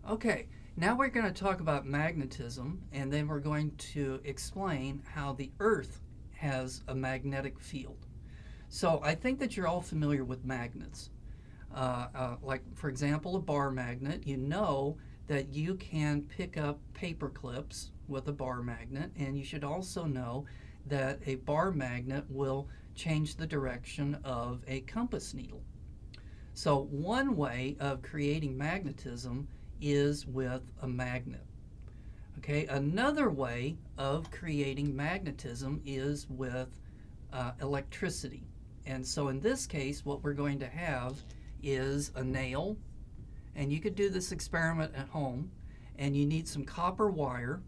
Okay, now we're going to talk about magnetism, and then we're going to explain how the Earth has a magnetic field. So I think that you're all familiar with magnets. Like, for example, a bar magnet. You know that you can pick up paper clips with a bar magnet, and you should also know that a bar magnet will change the direction of a compass needle. So one way of creating magnetism is with a magnet. Okay, another way of creating magnetism is with electricity. And so in this case, what we're going to have is a nail, and you could do this experiment at home, and you need some copper wire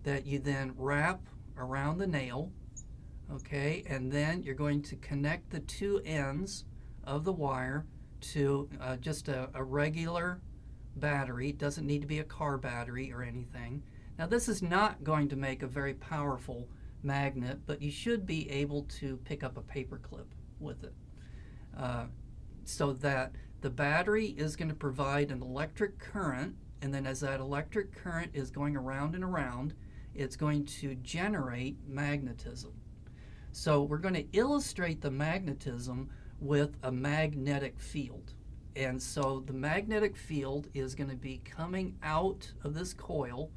that you then wrap around the nail, okay, and then you're going to connect the two ends of the wire to just a regular battery. It doesn't need to be a car battery or anything. Now this is not going to make a very powerful magnet, but you should be able to pick up a paper clip with it. So that the battery is going to provide an electric current, and then as that electric current is going around and around, it's going to generate magnetism. So we're going to illustrate the magnetism with a magnetic field. And so the magnetic field is going to be coming out of this coil,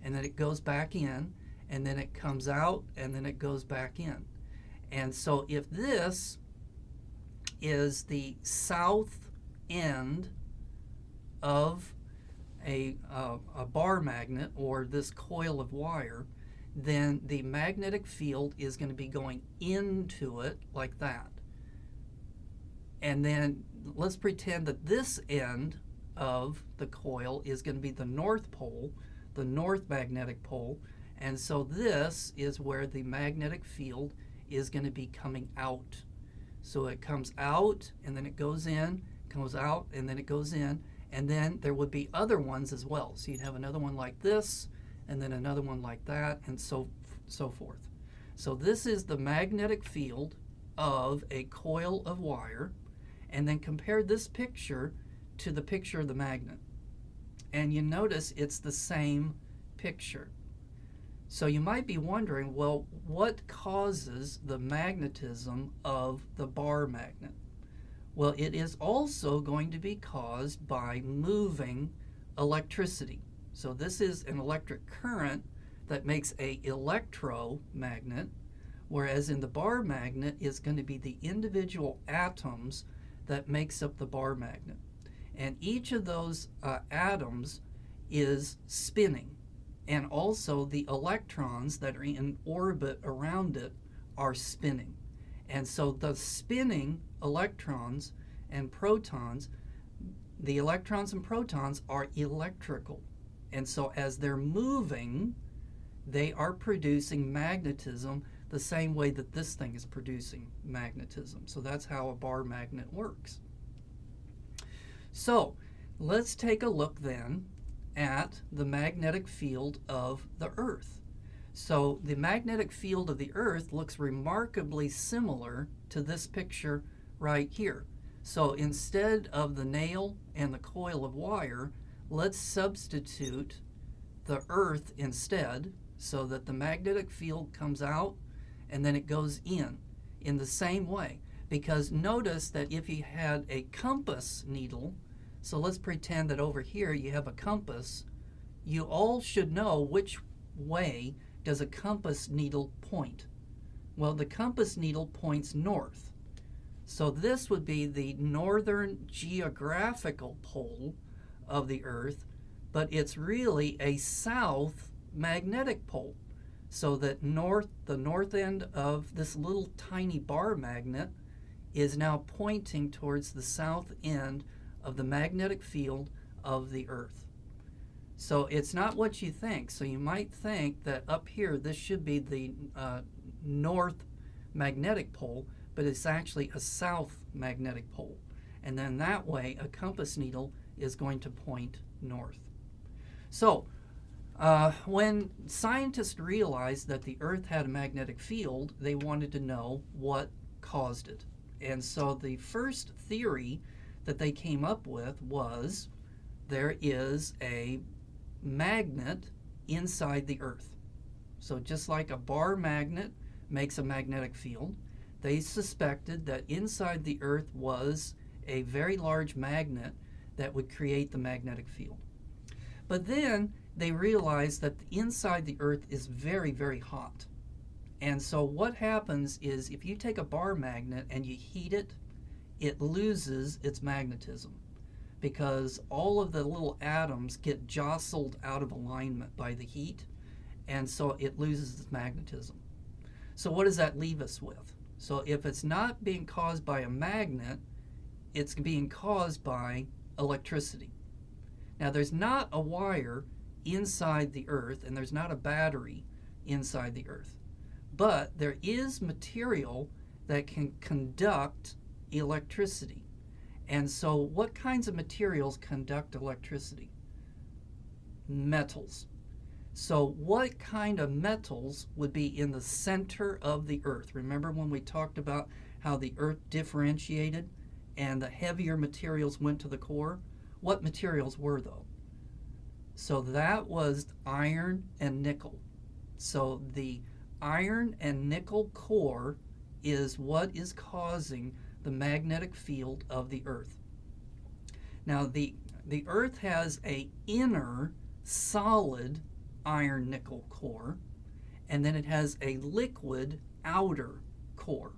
and then it goes back in, and then it comes out, and then it goes back in. And so if this is the south end of a bar magnet, or this coil of wire, then the magnetic field is going to be going into it like that. And then let's pretend that this end of the coil is going to be the north pole, the north magnetic pole, and so this is where the magnetic field is going to be coming out. So it comes out, and then it goes in, goes out, and then it goes in, and then there would be other ones as well. So you'd have another one like this, and then another one like that, and so forth. So this is the magnetic field of a coil of wire, and then compare this picture to the picture of the magnet. And you notice it's the same picture. So you might be wondering, well, what causes the magnetism of the bar magnet? Well, it is also going to be caused by moving electricity. So this is an electric current that makes an electromagnet, whereas in the bar magnet is going to be the individual atoms that makes up the bar magnet. And each of those atoms is spinning. And also the electrons that are in orbit around it are spinning. And so the spinning electrons and protons, the electrons and protons are electrical. And so as they're moving, they are producing magnetism the same way that this thing is producing magnetism. So that's how a bar magnet works. So let's take a look then at the magnetic field of the Earth. So the magnetic field of the Earth looks remarkably similar to this picture right here. So instead of the nail and the coil of wire, let's substitute the Earth instead, so that the magnetic field comes out and then it goes in the same way. Because notice that if you had a compass needle, so let's pretend that over here you have a compass, you all should know which way does a compass needle point. Well, the compass needle points north. So this would be the northern geographical pole of the Earth, but it's really a south magnetic pole. So that the north end of this little tiny bar magnet is now pointing towards the south end of the magnetic field of the Earth. So it's not what you think. So you might think that up here this should be the north magnetic pole, but it's actually a south magnetic pole. And then that way a compass needle is going to point north. So when scientists realized that the Earth had a magnetic field, they wanted to know what caused it. And so the first theory that they came up with was there is a magnet inside the Earth. So just like a bar magnet makes a magnetic field, they suspected that inside the Earth was a very large magnet that would create the magnetic field. But then they realized that inside the Earth is very, very hot. And so what happens is if you take a bar magnet and you heat it, it loses its magnetism because all of the little atoms get jostled out of alignment by the heat, and so it loses its magnetism. So what does that leave us with? So if it's not being caused by a magnet, it's being caused by electricity. Now there's not a wire inside the Earth and there's not a battery inside the Earth, but there is material that can conduct electricity. And so what kinds of materials conduct electricity? Metals. So what kind of metals would be in the center of the Earth? Remember when we talked about how the Earth differentiated and the heavier materials went to the core? What materials were those? So that was iron and nickel. So the iron and nickel core is what is causing the magnetic field of the Earth. Now the Earth has an inner solid iron nickel core, and then it has a liquid outer core.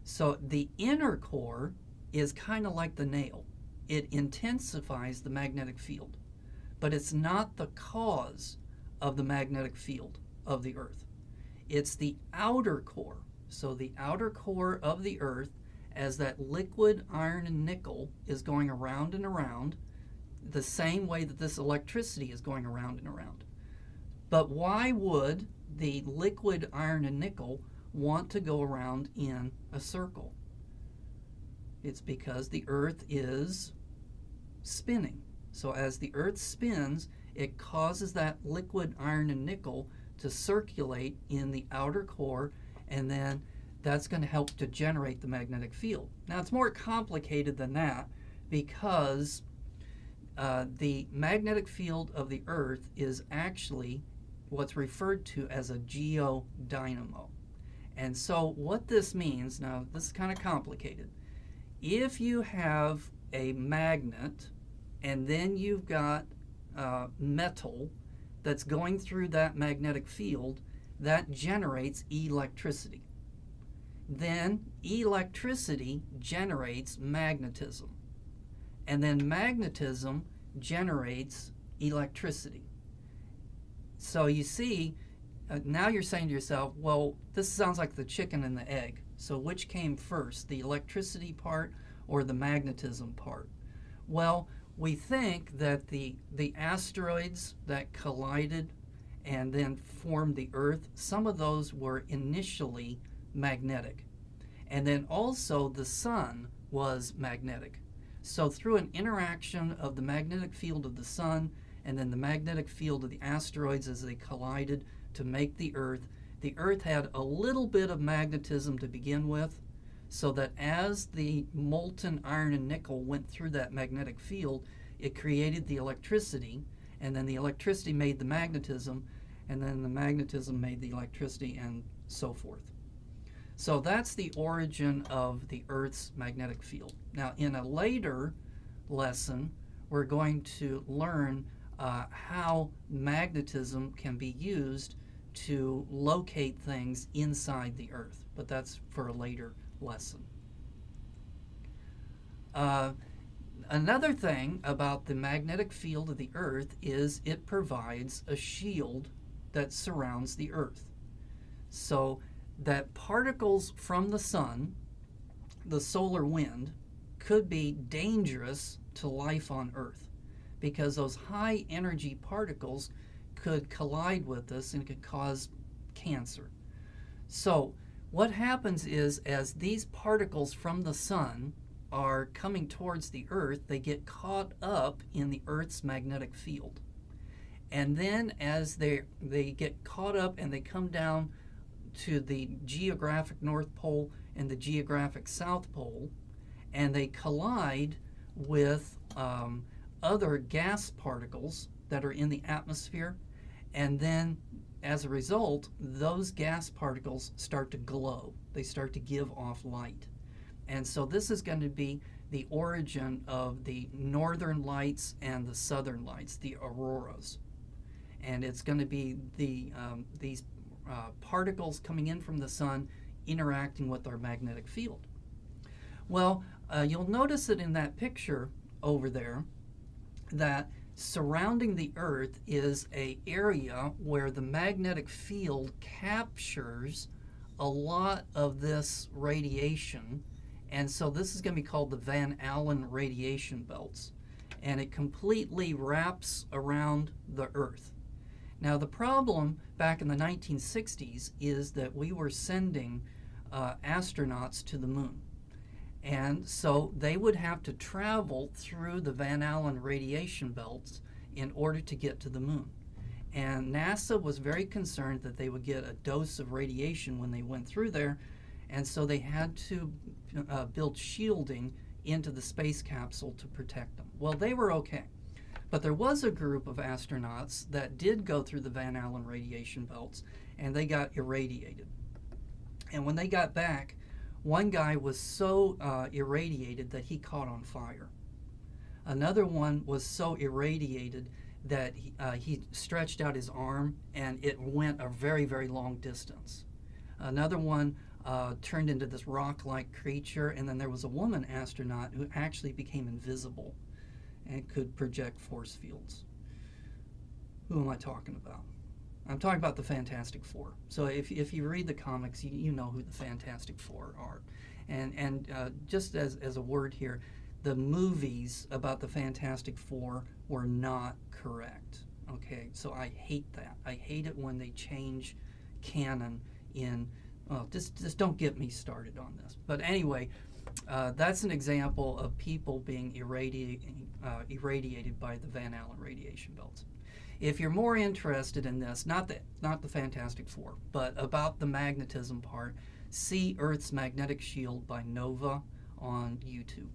So the inner core is kind of like the nail. It intensifies the magnetic field, but it's not the cause of the magnetic field of the Earth. It's the outer core. So the outer core of the Earth, as that liquid iron and nickel is going around and around, the same way that this electricity is going around and around. But why would the liquid iron and nickel want to go around in a circle? It's because the Earth is spinning. So as the Earth spins, it causes that liquid iron and nickel to circulate in the outer core, and then that's going to help to generate the magnetic field. Now it's more complicated than that because the magnetic field of the Earth is actually what's referred to as a geodynamo. And so what this means, now this is kind of complicated. If you have a magnet and then you've got metal that's going through that magnetic field, that generates electricity. Then electricity generates magnetism. And then magnetism generates electricity. So you see, now you're saying to yourself, well, this sounds like the chicken and the egg. So which came first, the electricity part or the magnetism part? Well, we think that the asteroids that collided and then formed the Earth, some of those were initially magnetic. And then also the sun was magnetic. So through an interaction of the magnetic field of the sun and then the magnetic field of the asteroids as they collided to make the Earth had a little bit of magnetism to begin with, so that as the molten iron and nickel went through that magnetic field, it created the electricity, and then the electricity made the magnetism, and then the magnetism made the electricity, and so forth. So that's the origin of the Earth's magnetic field. Now, in a later lesson, we're going to learn how magnetism can be used to locate things inside the Earth, but that's for a later lesson. Another thing about the magnetic field of the Earth is it provides a shield that surrounds the Earth. So that particles from the sun, the solar wind, could be dangerous to life on Earth because those high energy particles could collide with us and could cause cancer. So what happens is, as these particles from the sun are coming towards the Earth, they get caught up in the Earth's magnetic field. And then as they get caught up and they come down to the geographic North Pole and the geographic South Pole, and they collide with other gas particles that are in the atmosphere, and then as a result, those gas particles start to glow. They start to give off light. And so this is going to be the origin of the northern lights and the southern lights, the auroras. And it's going to be these particles coming in from the sun interacting with our magnetic field. Well, you'll notice that in that picture over there that surrounding the Earth is an area where the magnetic field captures a lot of this radiation, and so this is going to be called the Van Allen radiation belts, and it completely wraps around the Earth. Now the problem back in the 1960s is that we were sending astronauts to the moon. And so they would have to travel through the Van Allen radiation belts in order to get to the moon. And NASA was very concerned that they would get a dose of radiation when they went through there, and so they had to build shielding into the space capsule to protect them. Well, they were okay. But there was a group of astronauts that did go through the Van Allen radiation belts, and they got irradiated. And when they got back, one guy was so irradiated that he caught on fire. Another one was so irradiated that he stretched out his arm and it went a very, very long distance. Another one turned into this rock-like creature, and then there was a woman astronaut who actually became invisible and could project force fields. Who am I talking about? I'm talking about the Fantastic Four. So if you read the comics, you know who the Fantastic Four are. And just as a word here, the movies about the Fantastic Four were not correct. Okay, so I hate that. I hate it when they change canon in, well, just don't get me started on this. But anyway, that's an example of people being irradiated by the Van Allen radiation belts. If you're more interested in this, not the Fantastic Four, but about the magnetism part, see Earth's Magnetic Shield by Nova on YouTube.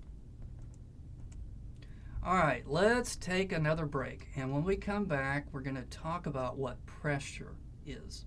All right, let's take another break. And when we come back, we're going to talk about what pressure is.